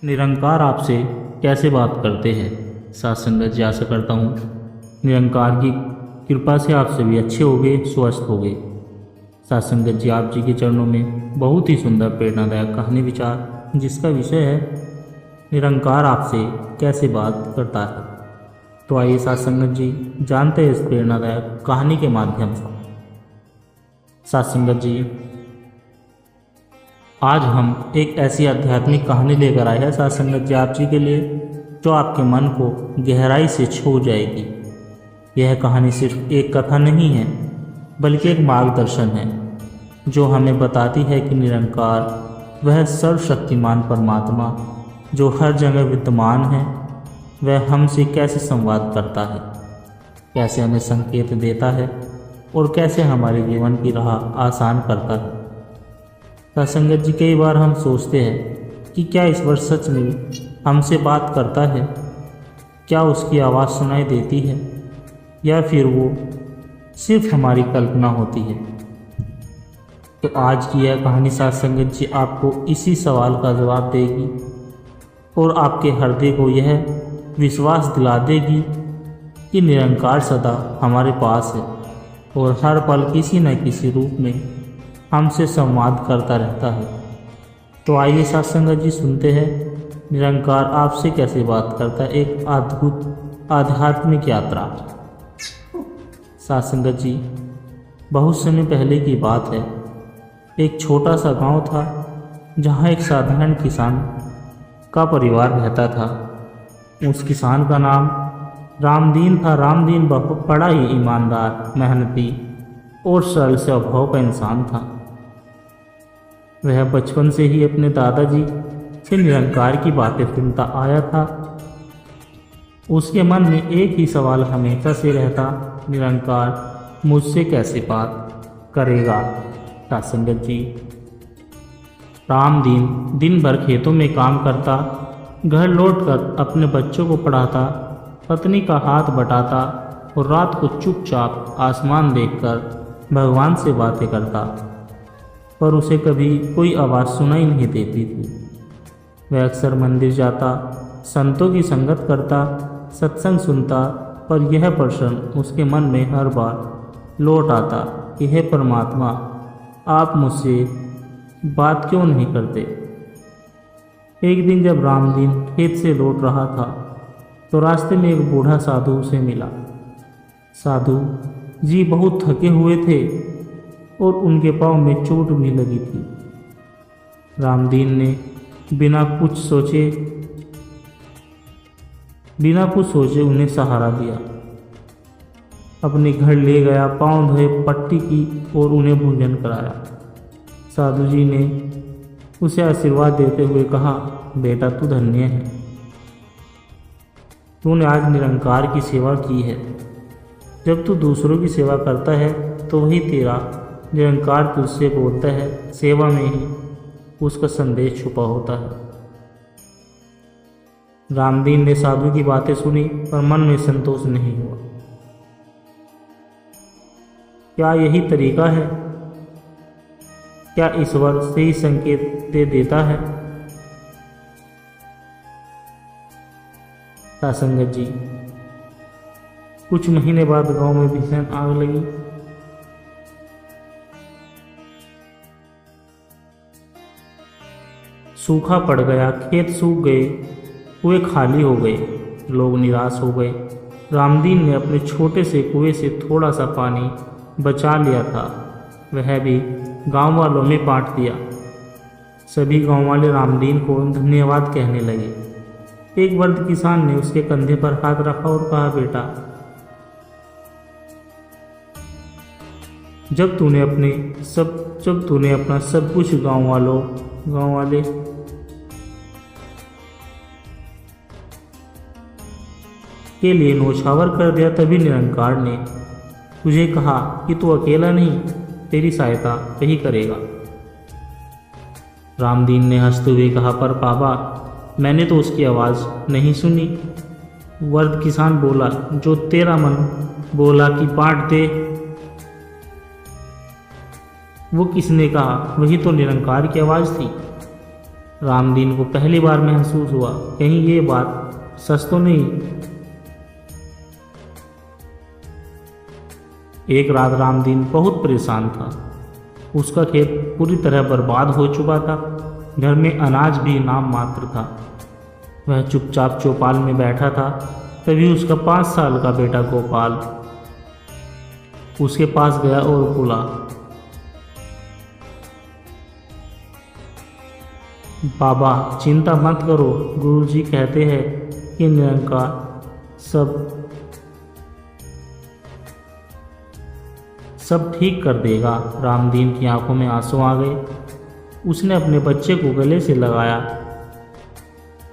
निरंकार आपसे कैसे बात करते हैं। साथ संगत जी, आशा करता हूँ निरंकार की कृपा से आप सभी अच्छे होंगे, स्वस्थ होंगे। साथ संगत जी, आप जी के चरणों में बहुत ही सुंदर प्रेरणादायक कहानी विचार, जिसका विषय है निरंकार आपसे कैसे बात करता है। तो आइए साथ संगत जी जानते हैं इस प्रेरणादायक कहानी के माध्यम से। साथ संगत जी, आज हम एक ऐसी आध्यात्मिक कहानी लेकर आए हैं साथ संगत जी आप जी के लिए, जो आपके मन को गहराई से छू जाएगी। यह कहानी सिर्फ एक कथा नहीं है, बल्कि एक मार्गदर्शन है जो हमें बताती है कि निरंकार वह सर्वशक्तिमान परमात्मा जो हर जगह विद्यमान है, वह हमसे कैसे संवाद करता है, कैसे हमें संकेत देता है और कैसे हमारे जीवन की राह आसान करता है। संगत जी, कई बार हम सोचते हैं कि क्या ईश्वर सच में हमसे बात करता है, क्या उसकी आवाज़ सुनाई देती है, या फिर वो सिर्फ हमारी कल्पना होती है। तो आज की यह कहानी साथ संगत जी आपको इसी सवाल का जवाब देगी और आपके हृदय को यह विश्वास दिला देगी कि निरंकार सदा हमारे पास है और हर पल किसी न किसी रूप में हमसे संवाद करता रहता है। तो आइए साथ संगत जी सुनते हैं निरंकार आपसे कैसे बात करता है, एक अद्भुत आध्यात्मिक यात्रा। साथ संगत जी, बहुत समय पहले की बात है। एक छोटा सा गांव था जहां एक साधारण किसान का परिवार रहता था। उस किसान का नाम रामदीन था। रामदीन बहुत बड़ा ही ईमानदार, मेहनती और सरल स्वभाव का इंसान था। वह बचपन से ही अपने दादाजी से निरंकार की बातें सुनता आया था। उसके मन में एक ही सवाल हमेशा से रहता, निरंकार मुझसे कैसे बात करेगा। संगत जी, रामदीन दिन भर खेतों में काम करता, घर लौटकर अपने बच्चों को पढ़ाता, पत्नी का हाथ बटाता और रात को चुपचाप आसमान देखकर भगवान से बातें करता, पर उसे कभी कोई आवाज़ सुनाई नहीं देती थी। वह अक्सर मंदिर जाता, संतों की संगत करता, सत्संग सुनता, पर यह प्रश्न उसके मन में हर बार लौट आता कि हे परमात्मा, आप मुझसे बात क्यों नहीं करते। एक दिन जब रामदीन खेत से लौट रहा था तो रास्ते में एक बूढ़ा साधु उसे मिला। साधु जी बहुत थके हुए थे और उनके पाँव में चोट भी लगी थी। रामदीन ने बिना कुछ सोचे उन्हें सहारा दिया, अपने घर ले गया, पाँव धोए, पट्टी की और उन्हें भोजन कराया। साधु जी ने उसे आशीर्वाद देते हुए कहा, बेटा तू धन्य है, तूने आज निरंकार की सेवा की है। जब तू दूसरों की सेवा करता है तो वही तेरा निरंकार तुझसे बोलता है। सेवा में ही उसका संदेश छुपा होता है। रामदीन ने साधु की बातें सुनी पर मन में संतोष नहीं हुआ। क्या यही तरीका है? क्या ईश्वर सही संकेत दे देता है? संगत जी, कुछ महीने बाद गांव में भीषण आग लगी। सूखा पड़ गया, खेत सूख गए, कुएं खाली हो गए, लोग निराश हो गए। रामदीन ने अपने छोटे से कुएं से थोड़ा सा पानी बचा लिया था, वह भी गांव वालों में बांट दिया। सभी गांव वाले रामदीन को धन्यवाद कहने लगे। एक वृद्ध किसान ने उसके कंधे पर हाथ रखा और कहा, बेटा, जब तूने अपना सब कुछ गांव वाले के लिए न्योछावर कर दिया, तभी निरंकार ने तुझे कहा कि तू अकेला नहीं, तेरी सहायता वही करेगा। रामदीन ने हंसते हुए कहा, पर बाबा, मैंने तो उसकी आवाज़ नहीं सुनी। वृद्ध किसान बोला, जो तेरा मन बोला कि बांट दे, वो किसने कहा? वही तो निरंकार की आवाज़ थी। रामदीन को पहली बार महसूस हुआ कहीं ये बात सच तो नहीं। एक रात रामदीन बहुत परेशान था। उसका खेत पूरी तरह बर्बाद हो चुका था। घर में अनाज भी नाम मात्र था। वह चुपचाप चौपाल में बैठा था। तभी उसका 5 साल का बेटा गोपाल उसके पास गया और बोला, बाबा चिंता मत करो, गुरुजी कहते हैं कि निरंकार सब ठीक कर देगा। रामदीन की आंखों में आंसू आ गए। उसने अपने बच्चे को गले से लगाया।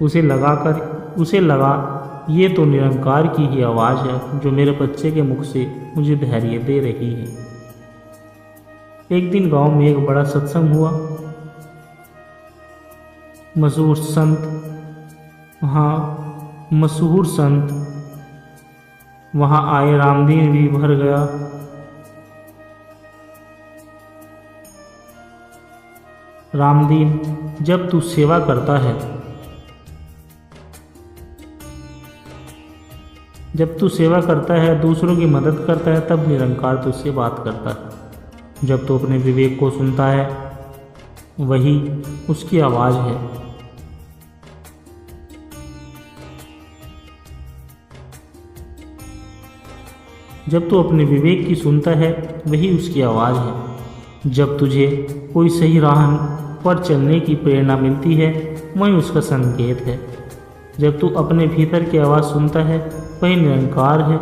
उसे लगा ये तो निरंकार की ही आवाज़ है जो मेरे बच्चे के मुख से मुझे धैर्य दे रही है। एक दिन गांव में एक बड़ा सत्संग हुआ। मशहूर संत वहां आए। रामदीन भी भर गया। रामदीन, जब तू सेवा करता है, दूसरों की मदद करता है, तब निरंकार तुझसे बात करता है। जब तू अपने विवेक को सुनता है, वही उसकी आवाज़ है। जब तू अपने विवेक की सुनता है, वही उसकी आवाज़ है। जब तुझे कोई सही राह पर चलने की प्रेरणा मिलती है, वही उसका संकेत है। जब तू अपने भीतर की आवाज़ सुनता है, वही निरंकार है।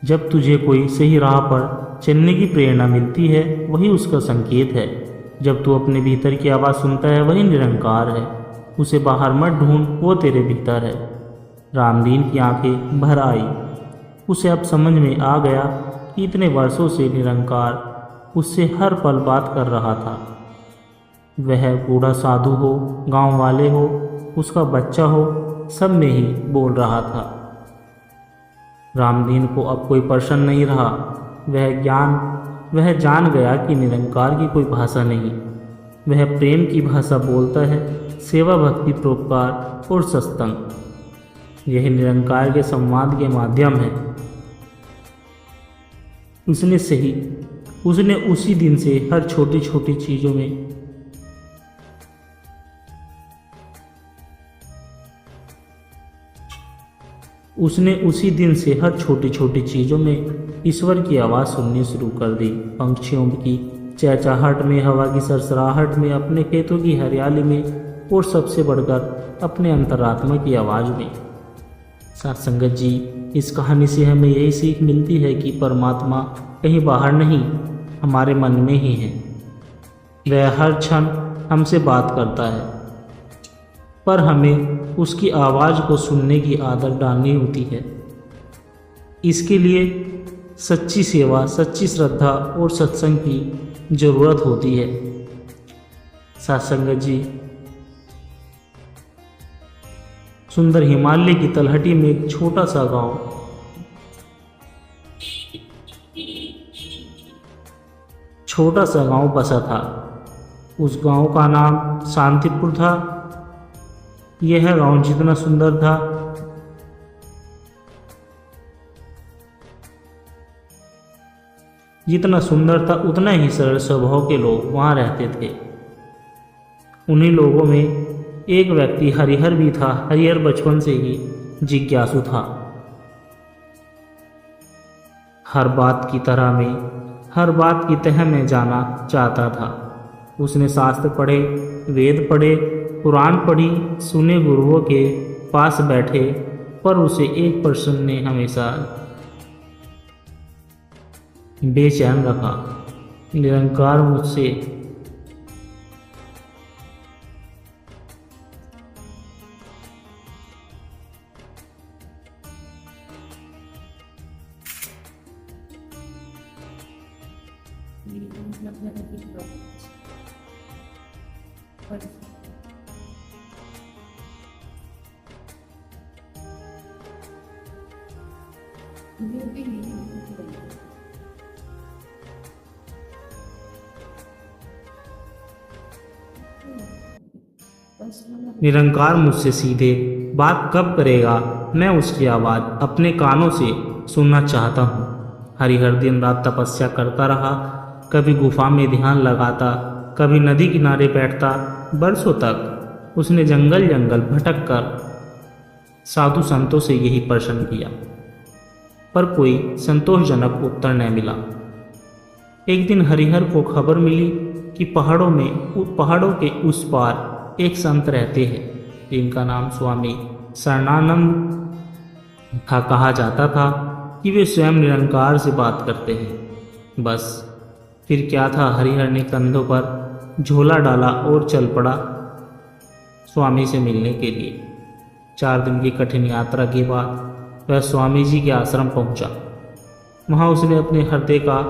जब तुझे कोई सही राह पर चलने की प्रेरणा मिलती है, वही उसका संकेत है। जब तू अपने भीतर की आवाज़ सुनता है, वही निरंकार है। उसे बाहर मत ढूंढ, वो तेरे भीतर है। रामदीन की आंखें भर आई। उसे अब समझ में आ गया कि इतने वर्षों से निरंकार उससे हर पल बात कर रहा था। वह बूढ़ा साधु हो, गांव वाले हो, उसका बच्चा हो, सब में ही बोल रहा था। रामदीन को अब कोई प्रश्न नहीं रहा। वह जान गया कि निरंकार की कोई भाषा नहीं। वह प्रेम की भाषा बोलता है, सेवा, भक्ति, परोपकार और सत्संग। यह निरंकार के संवाद के माध्यम है। उसने उसी दिन से हर छोटी छोटी चीज़ों में ईश्वर की आवाज़ सुननी शुरू कर दी। पंछियों की चहचहाहट में, हवा की सरसराहट में, अपने खेतों की हरियाली में और सबसे बढ़कर अपने अंतरात्मा की आवाज़ में। साथ संगत जी, इस कहानी से हमें यही सीख मिलती है कि परमात्मा कहीं बाहर नहीं, हमारे मन में ही है। वह हर क्षण हमसे बात करता है, पर हमें उसकी आवाज़ को सुनने की आदत डालनी होती है। इसके लिए सच्ची सेवा, सच्ची श्रद्धा और सत्संग की ज़रूरत होती है। साथ संगत जी, सुंदर हिमालय की तलहटी में एक छोटा सा गांव बसा था। उस गांव का नाम शांतिपुर था। यह गांव जितना सुंदर था, उतना ही सरल स्वभाव के लोग वहां रहते थे। उन्हीं लोगों में एक व्यक्ति हरिहर भी था। हरिहर बचपन से ही जिज्ञासु था। हर बात की तह में जाना चाहता था। उसने शास्त्र पढ़े, वेद पढ़े, कुरान पढ़ी, सुने, गुरुओं के पास बैठे, पर उसे एक प्रश्न ने हमेशा बेचैन रखा। निरंकार मुझसे मतलब ज़्यादा कुछ और जो भी निरंकार मुझसे सीधे बात कब करेगा, मैं उसकी आवाज़ अपने कानों से सुनना चाहता हूँ। हरिहर दिन रात तपस्या करता रहा, कभी गुफा में ध्यान लगाता, कभी नदी किनारे बैठता। बरसों तक उसने जंगल जंगल भटक कर साधु संतों से यही प्रश्न किया, पर कोई संतोषजनक उत्तर न मिला। एक दिन हरिहर को खबर मिली कि पहाड़ों के उस पार एक संत रहते हैं, जिनका नाम स्वामी शरणानंद था। कहा जाता था कि वे स्वयं निरंकार से बात करते हैं। बस फिर क्या था, हरिहर ने कंधों पर झोला डाला और चल पड़ा स्वामी से मिलने के लिए। 4 दिन की कठिन यात्रा के बाद वह स्वामी जी के आश्रम पहुंचा। वहां उसने अपने हृदय का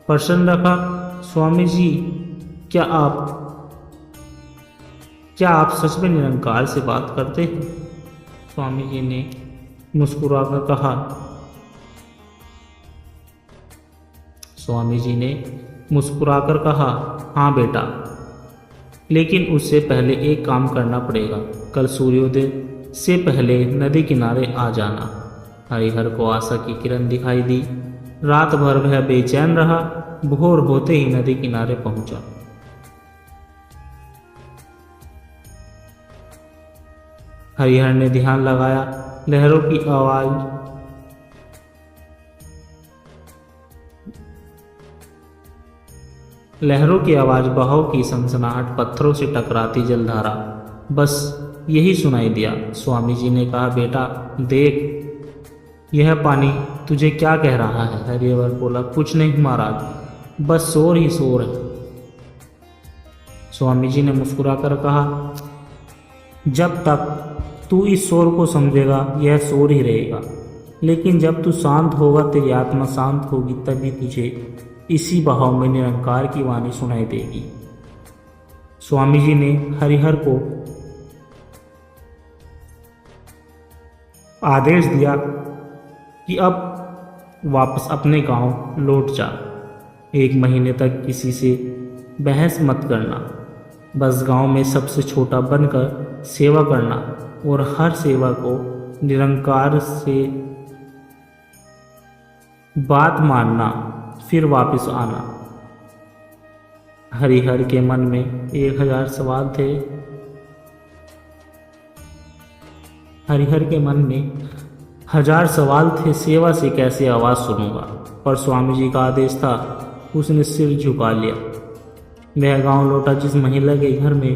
प्रश्न रखा, स्वामी जी, क्या आप सच में निरंकार से बात करते हैं? स्वामी जी ने मुस्कुराकर कहा, हाँ बेटा, लेकिन उससे पहले एक काम करना पड़ेगा। कल सूर्योदय से पहले नदी किनारे आ जाना। हरिहर को आशा की किरण दिखाई दी। रात भर वह बेचैन रहा। भोर होते ही नदी किनारे पहुंचा। हरिहर ने ध्यान लगाया। लहरों की आवाज, बहाव की सनसनाहट, पत्थरों से टकराती जलधारा, बस यही सुनाई दिया। स्वामी जी ने कहा, बेटा देख, यह पानी तुझे क्या कह रहा है? हरिहर बोला, कुछ नहीं महाराज, बस शोर ही शोर है। स्वामी जी ने मुस्कुराकर कहा, जब तक तू इस शोर को समझेगा यह शोर ही रहेगा, लेकिन जब तू शांत होगा, तेरी आत्मा शांत होगी, तभी तुझे इसी बहाव में निरंकार की वाणी सुनाई देगी। स्वामी जी ने हरिहर को आदेश दिया कि अब वापस अपने गांव लौट जा। 1 महीने तक किसी से बहस मत करना, बस गांव में सबसे छोटा बनकर सेवा करना और हर सेवा को निरंकार से बात मानना, फिर वापस आना। हरिहर के मन में 1000 सवाल थे। हरिहर के मन में 1000 सवाल थे, सेवा से कैसे आवाज़ सुनूंगा, पर स्वामी जी का आदेश था, उसने सिर झुका लिया। वह गांव लौटा जिस महिला के घर में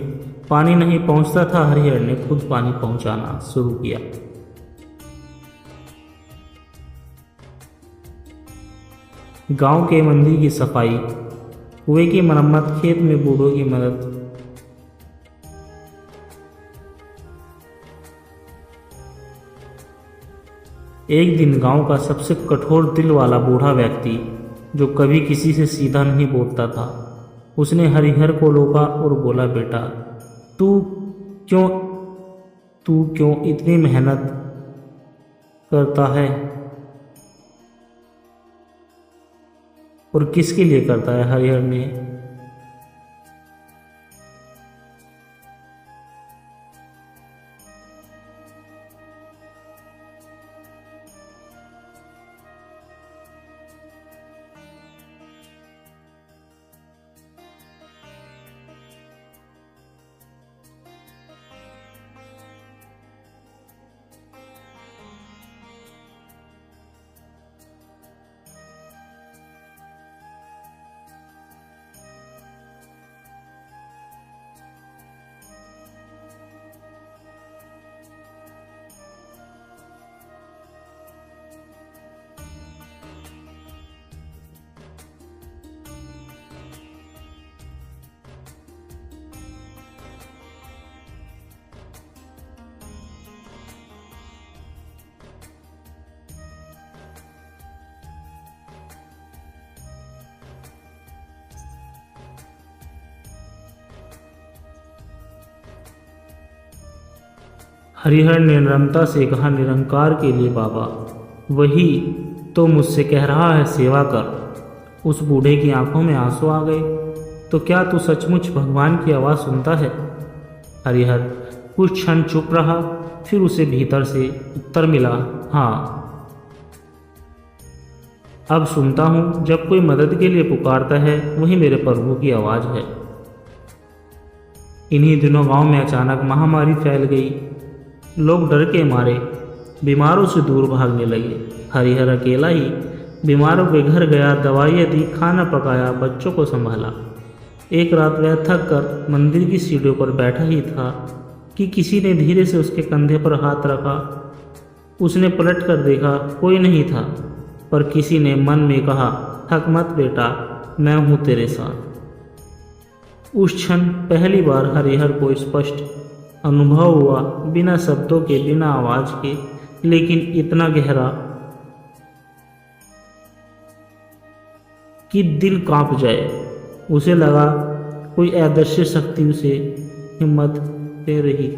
पानी नहीं पहुंचता था। हरिहर ने खुद पानी पहुंचाना शुरू किया। गांव के मंदिर की सफाई, कुएं की मरम्मत, खेत में बूढ़ों की मदद। एक दिन गांव का सबसे कठोर दिल वाला बूढ़ा व्यक्ति, जो कभी किसी से सीधा नहीं बोलता था, उसने हरिहर को रोका और बोला, बेटा तू क्यों इतनी मेहनत करता है और किसके लिए करता है? हरिहर ने हरिहर ने नम्रता से कहा, निरंकार के लिए बाबा, वही तो मुझसे कह रहा है सेवा कर। उस बूढ़े की आंखों में आंसू आ गए। तो क्या तू सचमुच भगवान की आवाज़ सुनता है? हरिहर कुछ क्षण चुप रहा, फिर उसे भीतर से उत्तर मिला, हाँ, अब सुनता हूँ। जब कोई मदद के लिए पुकारता है वही मेरे प्रभु की आवाज़ है। इन्हीं दिनों गांव में अचानक महामारी फैल गई। लोग डर के मारे बीमारों से दूर भागने लगे। हरिहर अकेला ही बीमारों के घर गया, दवाइयाँ दी, खाना पकाया, बच्चों को संभाला। एक रात वह थक कर मंदिर की सीढ़ियों पर बैठा ही था कि किसी ने धीरे से उसके कंधे पर हाथ रखा। उसने पलट कर देखा, कोई नहीं था, पर किसी ने मन में कहा, थक मत बेटा, मैं हूँ तेरे साथ। उस क्षण पहली बार हरिहर को स्पष्ट अनुभव हुआ, बिना शब्दों के, बिना आवाज के, लेकिन इतना गहरा कि दिल कांप जाए। उसे लगा कोई अदृश्य शक्ति उसे हिम्मत दे रही।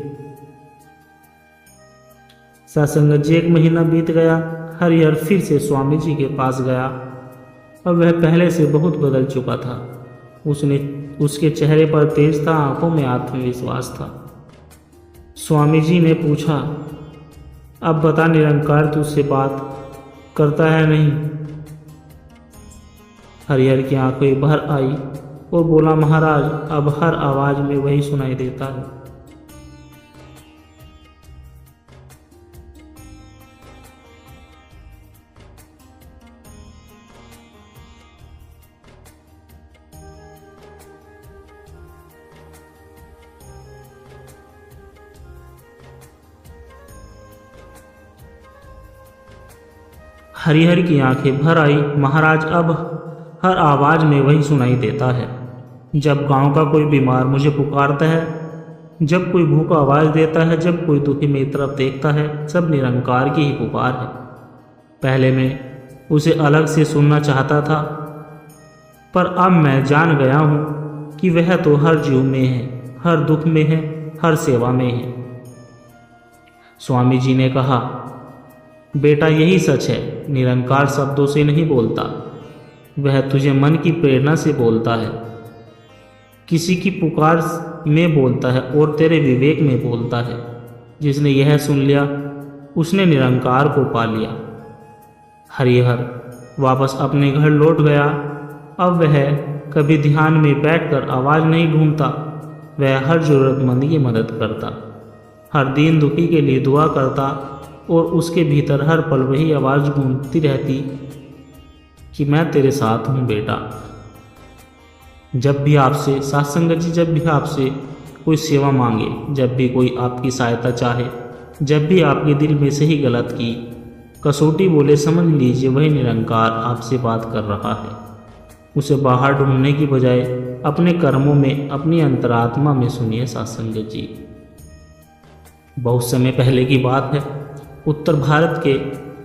सत्संग जी 1 महीना बीत गया। हरिहर फिर से स्वामी जी के पास गया। अब वह पहले से बहुत बदल चुका था। उसके चेहरे पर तेज था, आंखों में आत्मविश्वास था। स्वामी जी ने पूछा, अब बता निरंकार तुझसे बात करता है नहीं? हरिहर की आंखें भर आई और बोला, महाराज, अब हर आवाज में वही सुनाई देता है। हरिहर की आंखें भर आई, महाराज, अब हर आवाज में वही सुनाई देता है। जब गांव का कोई बीमार मुझे पुकारता है, जब कोई भूखा आवाज देता है, जब कोई दुखी मेरी तरफ देखता है, सब निरंकार की ही पुकार है। पहले मैं उसे अलग से सुनना चाहता था, पर अब मैं जान गया हूँ कि वह तो हर जीव में है, हर दुख में है, हर सेवा में है। स्वामी जी ने कहा, बेटा, यही सच है। निरंकार शब्दों से नहीं बोलता, वह तुझे मन की प्रेरणा से बोलता है, किसी की पुकार में बोलता है और तेरे विवेक में बोलता है। जिसने यह सुन लिया उसने निरंकार को पा लिया। हरिहर वापस अपने घर लौट गया। अब वह कभी ध्यान में बैठकर आवाज़ नहीं ढूंढता, वह हर जरूरतमंद की मदद करता, हर दीन दुखी के लिए दुआ करता, और उसके भीतर हर पल वही आवाज़ गूंजती रहती कि मैं तेरे साथ हूँ बेटा। जब भी आपसे सत्संग जी, जब भी आपसे कोई सेवा मांगे, जब भी कोई आपकी सहायता चाहे, जब भी आपके दिल में सही गलत की कसौटी बोले, समझ लीजिए वही निरंकार आपसे बात कर रहा है। उसे बाहर ढूंढने की बजाय अपने कर्मों में, अपनी अंतरात्मा में सुनिए सत्संग जी। बहुत समय पहले की बात है। उत्तर भारत के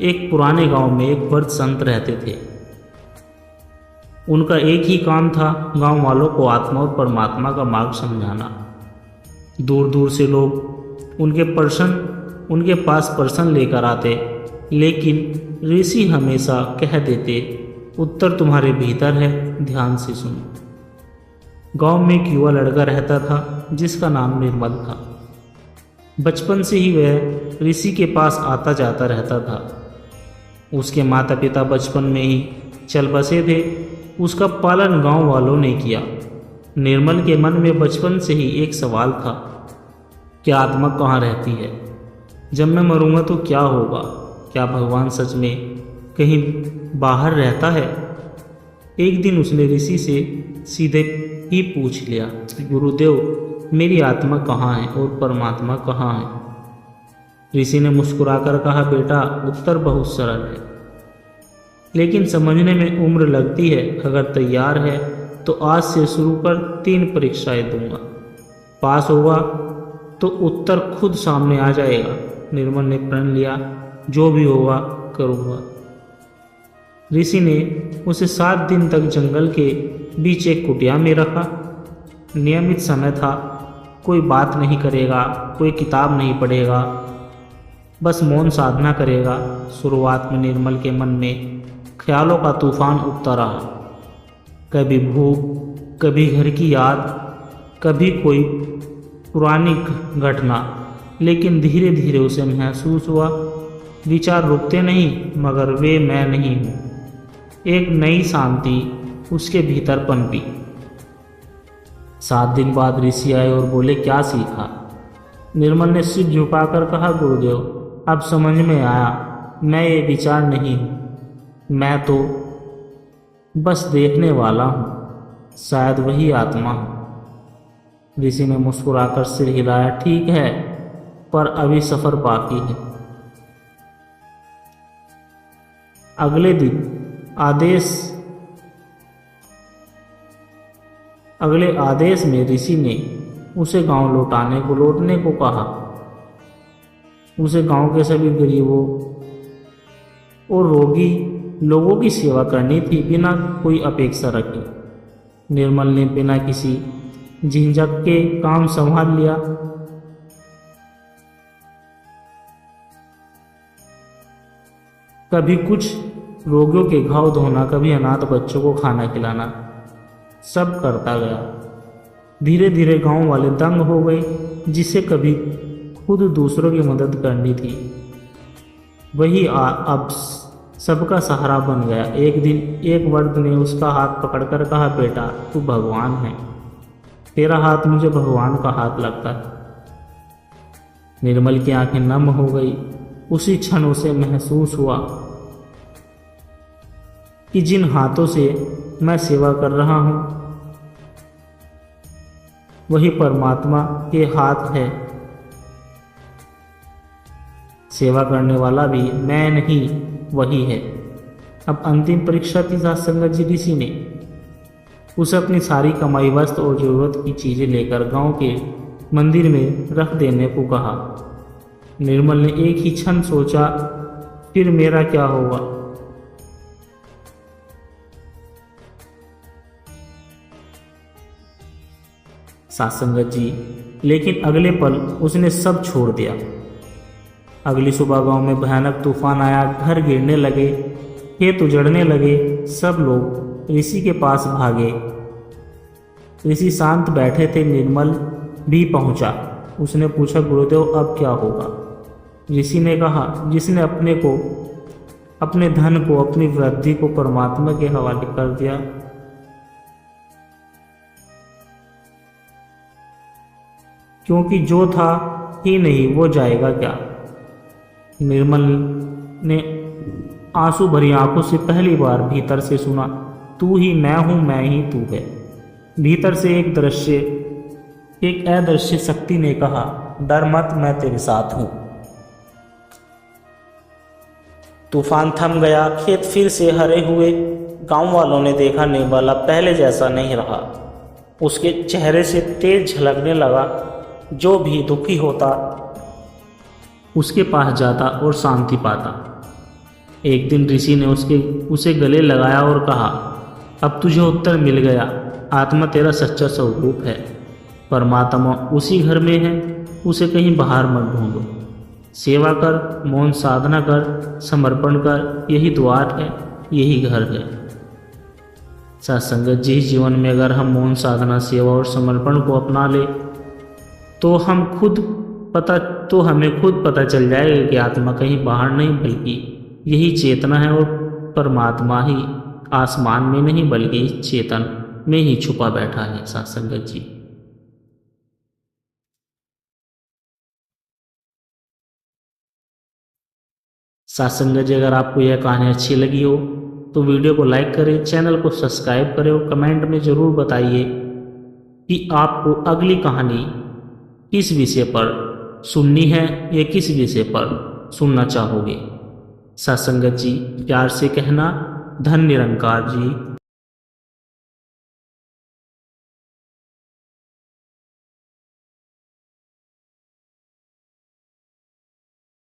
एक पुराने गांव में एक वृद्ध संत रहते थे। उनका एक ही काम था, गांव वालों को आत्मा और परमात्मा का मार्ग समझाना। दूर दूर से लोग उनके पास प्रश्न लेकर आते, लेकिन ऋषि हमेशा कह देते, उत्तर तुम्हारे भीतर है, ध्यान से सुनो। गांव में एक युवा लड़का रहता था जिसका नाम निर्मल था। बचपन से ही वह ऋषि के पास आता जाता रहता था। उसके माता पिता बचपन में ही चल बसे थे। उसका पालन गांव वालों ने किया। निर्मल के मन में बचपन से ही एक सवाल था, क्या आत्मा कहाँ रहती है? जब मैं मरूंगा तो क्या होगा? क्या भगवान सच में कहीं बाहर रहता है? एक दिन उसने ऋषि से सीधे ही पूछ लिया कि गुरुदेव, मेरी आत्मा कहाँ है और परमात्मा कहाँ है? ऋषि ने मुस्कुराकर कहा, बेटा, उत्तर बहुत सरल है, लेकिन समझने में उम्र लगती है। अगर तैयार है तो आज से शुरू कर 3 परीक्षाएं दूंगा। पास होगा तो उत्तर खुद सामने आ जाएगा। निर्मल ने प्रण लिया, जो भी होगा करूँगा। ऋषि ने उसे 7 दिन तक जंगल के बीच एक कुटिया में रखा। नियमित समय था, कोई बात नहीं करेगा, कोई किताब नहीं पढ़ेगा, बस मौन साधना करेगा। शुरुआत में निर्मल के मन में ख्यालों का तूफान उठता रहा। कभी भूख, कभी घर की याद, कभी कोई पुरानी घटना। लेकिन धीरे धीरे उसे महसूस हुआ विचार रुकते नहीं, मगर वे मैं नहीं हूँ। एक नई शांति उसके भीतर पनपी। 7 दिन बाद ऋषि आए और बोले, क्या सीखा? निर्मल ने सिर झुकाकर कहा, गुरुदेव, अब समझ में आया, मैं ये विचार नहीं हूँ, मैं तो बस देखने वाला हूँ, शायद वही आत्मा हूँ। ऋषि ने मुस्कुराकर सिर हिलाया, ठीक है, पर अभी सफर बाकी है। अगले आदेश में ऋषि ने उसे गांव लौटने को कहा। उसे गांव के सभी गरीबों और रोगी लोगों की सेवा करनी थी, बिना कोई अपेक्षा रखे। निर्मल ने बिना किसी झिझक के काम संभाल लिया। कभी कुछ रोगियों के घाव धोना, कभी अनाथ बच्चों को खाना खिलाना, सब करता गया। धीरे धीरे गांव वाले दंग हो गए। जिसे कभी खुद दूसरों की मदद करनी थी, वही अब सबका सहारा बन गया। एक दिन एक वृद्ध ने उसका हाथ पकड़कर कहा, बेटा, तू भगवान है, तेरा हाथ मुझे भगवान का हाथ लगता है। निर्मल की आंखें नम हो गई। उसी क्षण उसे महसूस हुआ कि जिन हाथों से मैं सेवा कर रहा हूं, वही परमात्मा के हाथ है। सेवा करने वाला भी मैं नहीं, वही है। अब अंतिम परीक्षा थी। सत्संगत जी ऋषि ने उसे अपनी सारी कमाई, वस्त्र और जरूरत की चीजें लेकर गांव के मंदिर में रख देने को कहा। निर्मल ने एक ही क्षण सोचा, फिर मेरा क्या होगा? सत्संगत जी, लेकिन अगले पल उसने सब छोड़ दिया। अगली सुबह गांव में भयानक तूफान आया। घर गिरने लगे, खेत उजड़ने लगे। सब लोग ऋषि के पास भागे। ऋषि शांत बैठे थे। निर्मल भी पहुंचा। उसने पूछा, गुरुदेव, अब क्या होगा? ऋषि ने कहा, जिसने अपने धन को, अपनी वृद्धि को परमात्मा के हवाले कर दिया, क्योंकि जो था ही नहीं, वो जाएगा क्या? निर्मल ने आंसू भरी आंखों से पहली बार भीतर से सुना, तू ही मैं हूं, मैं ही तू है। भीतर से एक अदृश्य शक्ति ने कहा, डर मत, मैं तेरे साथ हूं। तूफान थम गया। खेत फिर से हरे हुए। गांव वालों ने देखा, निर्मला पहले जैसा नहीं रहा। उसके चेहरे से तेज झलकने लगा। जो भी दुखी होता उसके पास जाता और शांति पाता। एक दिन ऋषि ने उसे गले लगाया और कहा, अब तुझे उत्तर मिल गया। आत्मा तेरा सच्चा स्वरूप है। परमात्मा उसी घर में है, उसे कहीं बाहर मत ढूंढो। सेवा कर, मौन साधना कर, समर्पण कर, यही द्वार है, यही घर है। सत्संगत जी, जीवन में अगर हम मौन साधना, सेवा और समर्पण को अपना ले तो हमें खुद पता चल जाएगा कि आत्मा कहीं बाहर नहीं, बल्कि यही चेतना है। और परमात्मा ही आसमान में नहीं, बल्कि चेतन में ही छुपा बैठा है। सत्संगत जी, सत्संगत जी, अगर आपको यह कहानी अच्छी लगी हो तो वीडियो को लाइक करें, चैनल को सब्सक्राइब करें और कमेंट में ज़रूर बताइए कि आपको अगली कहानी किस विषय पर सुननी है या किस विषय पर सुनना चाहोगे। सत्संगत जी, प्यार से कहना, धन निरंकार जी।